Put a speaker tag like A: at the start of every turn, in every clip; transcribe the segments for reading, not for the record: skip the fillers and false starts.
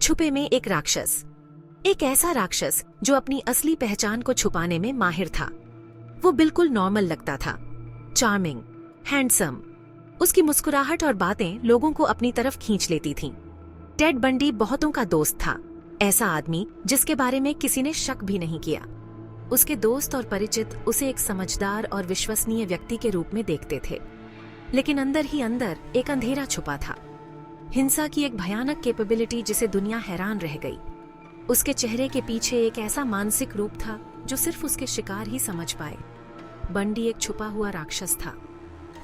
A: छुपे में एक राक्षस। एक ऐसा राक्षस जो अपनी असली पहचान को छुपाने में माहिर था। वो बिल्कुल नॉर्मल लगता था, चार्मिंग, हैंडसम। उसकी मुस्कुराहट और बातें लोगों को अपनी तरफ खींच लेती थीं। टेड बंडी बहुतों का दोस्त था, ऐसा आदमी जिसके बारे में किसी ने शक भी नहीं किया। उसके दोस्त और परिचित उसे एक समझदार और विश्वसनीय व्यक्ति के रूप में देखते थे, लेकिन अंदर ही अंदर एक अंधेरा छुपा था। हिंसा की एक भयानक कैपेबिलिटी जिसे दुनिया हैरान रह गई। उसके चेहरे के पीछे एक ऐसा मानसिक रूप था जो सिर्फ उसके शिकार ही समझ पाए। बंडी एक छुपा हुआ राक्षस था।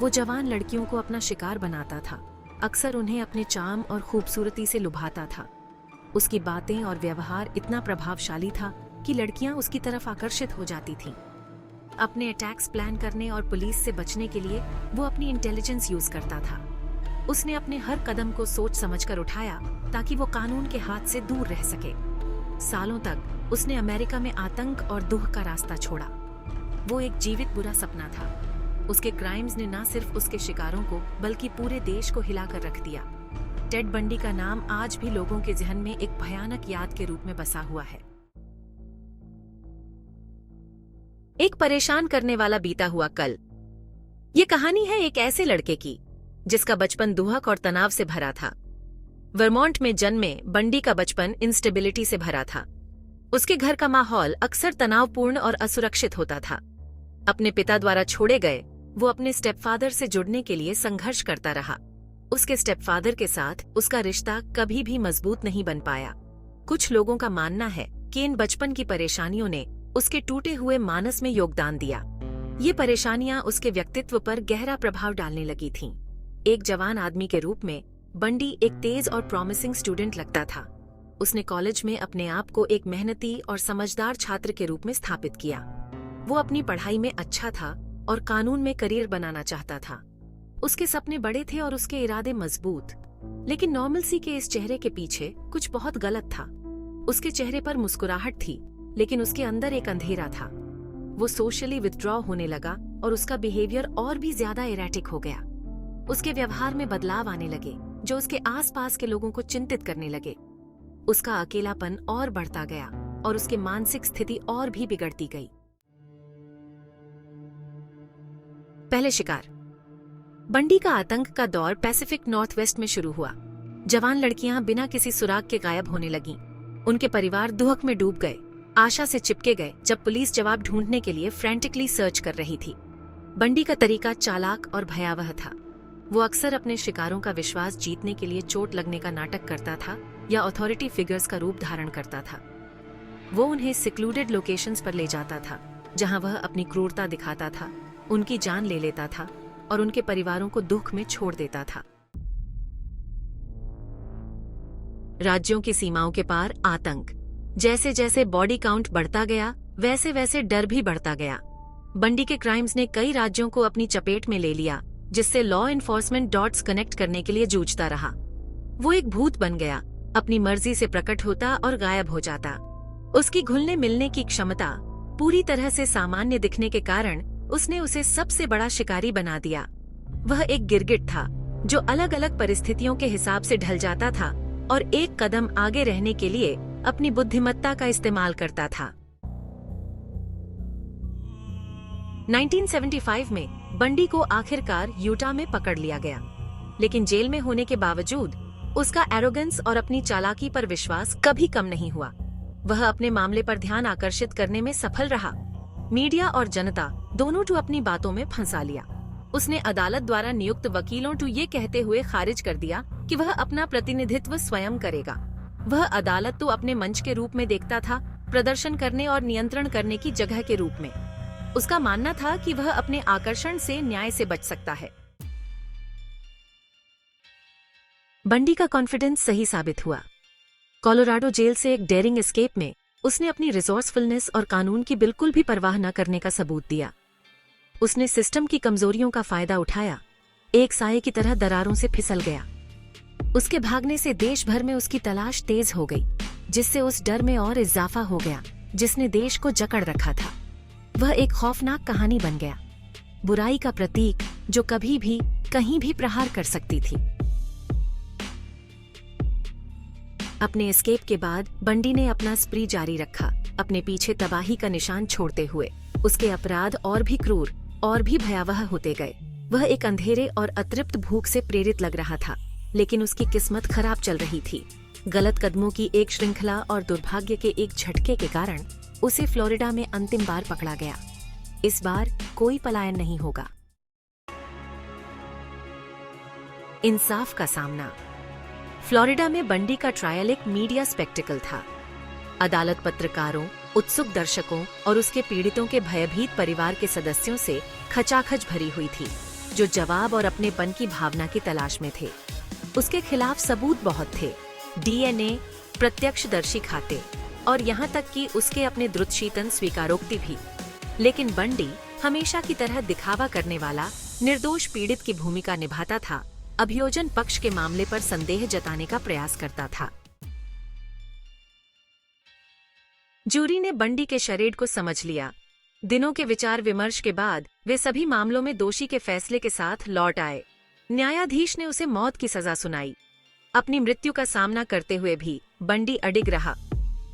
A: वो जवान लड़कियों को अपना शिकार बनाता था, अक्सर उन्हें अपने चार्म और खूबसूरती से लुभाता था। उसकी बातें और व्यवहार इतना प्रभावशाली था कि लड़कियां उसकी तरफ आकर्षित हो जाती थीं। अपने अटैक्स प्लान करने और पुलिस से बचने के लिए वो अपनी इंटेलिजेंस यूज करता था। उसने अपने हर कदम को सोच समझकर उठाया ताकि वो कानून के हाथ से दूर रह सके। सालों तक उसने अमेरिका में आतंक और दुख का रास्ता छोड़ा। वो एक जीवित बुरा सपना था। उसके क्राइम्स ने न सिर्फ उसके शिकारों को बल्कि पूरे देश को हिलाकर रख दिया। टेड बंडी का नाम आज भी लोगों के जहन में एक भयानक याद के रूप में बसा हुआ है। एक परेशान करने वाला बीता हुआ कल। ये कहानी है एक ऐसे लड़के की जिसका बचपन दुहक और तनाव से भरा था। वर्मोंट में जन्मे बंडी का बचपन इंस्टेबिलिटी से भरा था। उसके घर का माहौल अक्सर तनावपूर्ण और असुरक्षित होता था। अपने पिता द्वारा छोड़े गए वो अपने स्टेपफादर से जुड़ने के लिए संघर्ष करता रहा। उसके स्टेपफादर के साथ उसका रिश्ता कभी भी मजबूत नहीं बन पाया। कुछ लोगों का मानना है कि इन बचपन की परेशानियों ने उसके टूटे हुए मानस में योगदान दिया। ये परेशानियां उसके व्यक्तित्व पर गहरा प्रभाव डालने लगी थीं। एक जवान आदमी के रूप में बंडी एक तेज और प्रॉमिसिंग स्टूडेंट लगता था। उसने कॉलेज में अपने आप को एक मेहनती और समझदार छात्र के रूप में स्थापित किया। वो अपनी पढ़ाई में अच्छा था और कानून में करियर बनाना चाहता था। उसके सपने बड़े थे और उसके इरादे मजबूत। लेकिन नॉर्मलसी के इस चेहरे के पीछे कुछ बहुत गलत था। उसके चेहरे पर मुस्कुराहट थी, लेकिन उसके अंदर एक अंधेरा था। वो सोशली विथड्रॉ होने लगा और उसका बिहेवियर और भी ज्यादा इरेटिक हो गया। उसके व्यवहार में बदलाव आने लगे जो उसके आसपास के लोगों को चिंतित करने लगे। उसका अकेलापन और बढ़ता गया और उसकी मानसिक स्थिति और भी बिगड़ती गई। पहले शिकार। बंडी का आतंक का दौर पैसिफिक नॉर्थवेस्ट में शुरू हुआ। जवान लड़कियां बिना किसी सुराग के गायब होने लगीं। उनके परिवार दुहक में डूब गए, आशा से चिपके गए जब पुलिस जवाब ढूंढने के लिए फ्रैंटिकली सर्च कर रही थी। बंडी का तरीका चालाक और भयावह था। वो अक्सर अपने शिकारों का विश्वास जीतने के लिए चोट लगने का नाटक करता था या अथॉरिटी फिगर्स का रूप धारण करता था। वो उन्हें सिक्लूडेड लोकेशंस पर ले जाता था जहां वह अपनी क्रूरता दिखाता था, उनकी जान ले लेता था और उनके परिवारों को दुख में छोड़ देता था। राज्यों की सीमाओं के पार आतंक। जैसे जैसे बॉडी काउंट बढ़ता गया वैसे वैसे डर भी बढ़ता गया। बंडी के क्राइम्स ने कई राज्यों को अपनी चपेट में ले लिया, जिससे लॉ एनफोर्समेंट डॉट्स कनेक्ट करने के लिए जूझता रहा। वो एक भूत बन गया, अपनी मर्जी से प्रकट होता और गायब हो जाता। उसकी घुलने मिलने की क्षमता, पूरी तरह से सामान्य दिखने के कारण उसने उसे सबसे बड़ा शिकारी बना दिया। वह एक गिरगिट था जो अलग अलग परिस्थितियों के हिसाब से ढल जाता था और एक कदम आगे रहने के लिए अपनी बुद्धिमत्ता का इस्तेमाल करता था। 1975 में बंडी को आखिरकार यूटा में पकड़ लिया गया, लेकिन जेल में होने के बावजूद उसका एरोगेंस और अपनी चालाकी पर विश्वास कभी कम नहीं हुआ। वह अपने मामले पर ध्यान आकर्षित करने में सफल रहा। मीडिया और जनता दोनों को अपनी बातों में फंसा लिया। उसने अदालत द्वारा नियुक्त वकीलों को ये कहते हुए खारिज कर दिया कि वह अपना प्रतिनिधित्व स्वयं करेगा। वह अदालत तो अपने मंच के रूप में देखता था, प्रदर्शन करने और नियंत्रण करने की जगह के रूप में। उसका मानना था कि वह अपने आकर्षण से न्याय से बच सकता है। बंडी का कॉन्फिडेंस सही साबित हुआ। कोलोराडो जेल से एक डेयरिंग एस्केप में उसने अपनी रिसोर्सफुलनेस और कानून की बिल्कुल भी परवाह न करने का सबूत दिया। उसने सिस्टम की कमजोरियों का फायदा उठाया, एक साये की तरह दरारों से फिसल गया। उसके भागने से देश भर में उसकी तलाश तेज हो गई, जिससे उस डर में और इजाफा हो गया जिसने देश को जकड़ रखा था। वह एक खौफनाक कहानी बन गया, बुराई का प्रतीक जो कभी भी कहीं भी प्रहार कर सकती थी। अपने एस्केप के बाद बंडी ने अपना स्प्री जारी रखा, अपने पीछे तबाही का निशान छोड़ते हुए। उसके अपराध और भी क्रूर और भी भयावह होते गए। वह एक अंधेरे और अतृप्त भूख से प्रेरित लग रहा था, लेकिन उसकी किस्मत खराब चल रही थी। गलत कदमों की एक श्रृंखला और दुर्भाग्य के एक झटके के कारण उसे फ्लोरिडा में अंतिम बार पकड़ा गया। इस बार कोई पलायन नहीं होगा। इंसाफ का सामना। फ्लोरिडा में बंडी का ट्रायल एक मीडिया स्पेक्टिकल था। अदालत पत्रकारों, उत्सुक दर्शकों और उसके पीड़ितों के भयभीत परिवार के सदस्यों से खचाखच भरी हुई थी, जो जवाब और अपनेपन की भावना की तलाश में थे। उसके खिलाफ सबूत बहुत थे, डीएनए, प्रत्यक्षदर्शी खाते और यहाँ तक कि उसके अपने द्रुतशीतन स्वीकारोक्ति भी। लेकिन बंडी हमेशा की तरह दिखावा करने वाला निर्दोष पीड़ित की भूमिका निभाता था, अभियोजन पक्ष के मामले पर संदेह जताने का प्रयास करता था। जूरी ने बंडी के शरेड को समझ लिया। दिनों के विचार विमर्श के बाद वे सभी मामलों में दोषी के फैसले के साथ लौट आए। न्यायाधीश ने उसे मौत की सजा सुनाई। अपनी मृत्यु का सामना करते हुए भी बंडी अडिग रहा।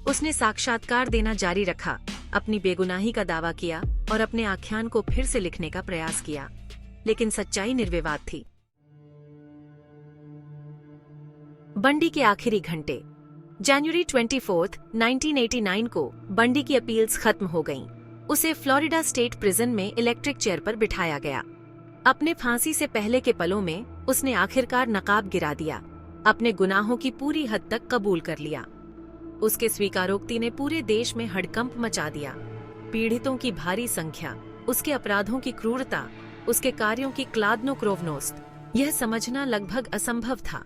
A: उसने साक्षात्कार देना जारी रखा, अपनी बेगुनाही का दावा किया और अपने आख्यान को फिर से लिखने का प्रयास किया, लेकिन सच्चाई निर्विवाद थी। बंडी के आखिरी घंटे। जनवरी 24, 1989 को बंडी की अपील्स खत्म हो गईं। उसे फ्लोरिडा स्टेट प्रिजन में इलेक्ट्रिक चेयर पर बिठाया गया। अपने फांसी से पहले के पलों में उसने आखिरकार नकाब गिरा दिया, अपने गुनाहों की पूरी हद तक कबूल कर लिया। उसके स्वीकारोक्ति ने पूरे देश में हड़कंप मचा दिया। पीड़ितों की भारी संख्या, उसके अपराधों की क्रूरता, उसके कार्यों की क्लादनोक्रोवनोस्त, यह समझना लगभग असंभव था।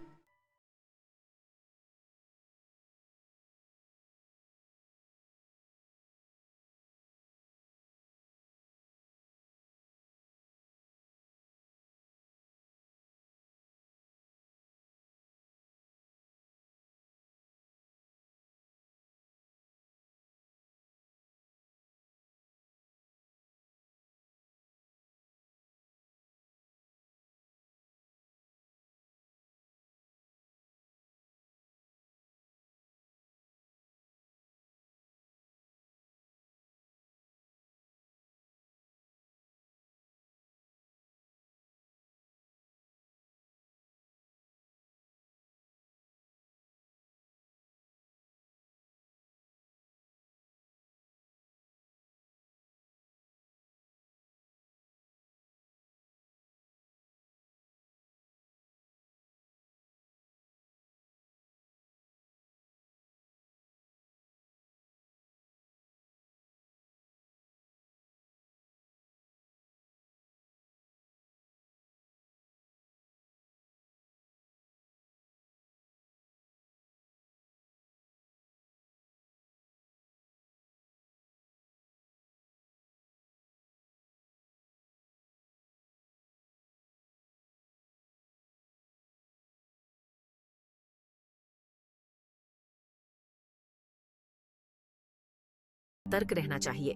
A: तर्क रहना चाहिए।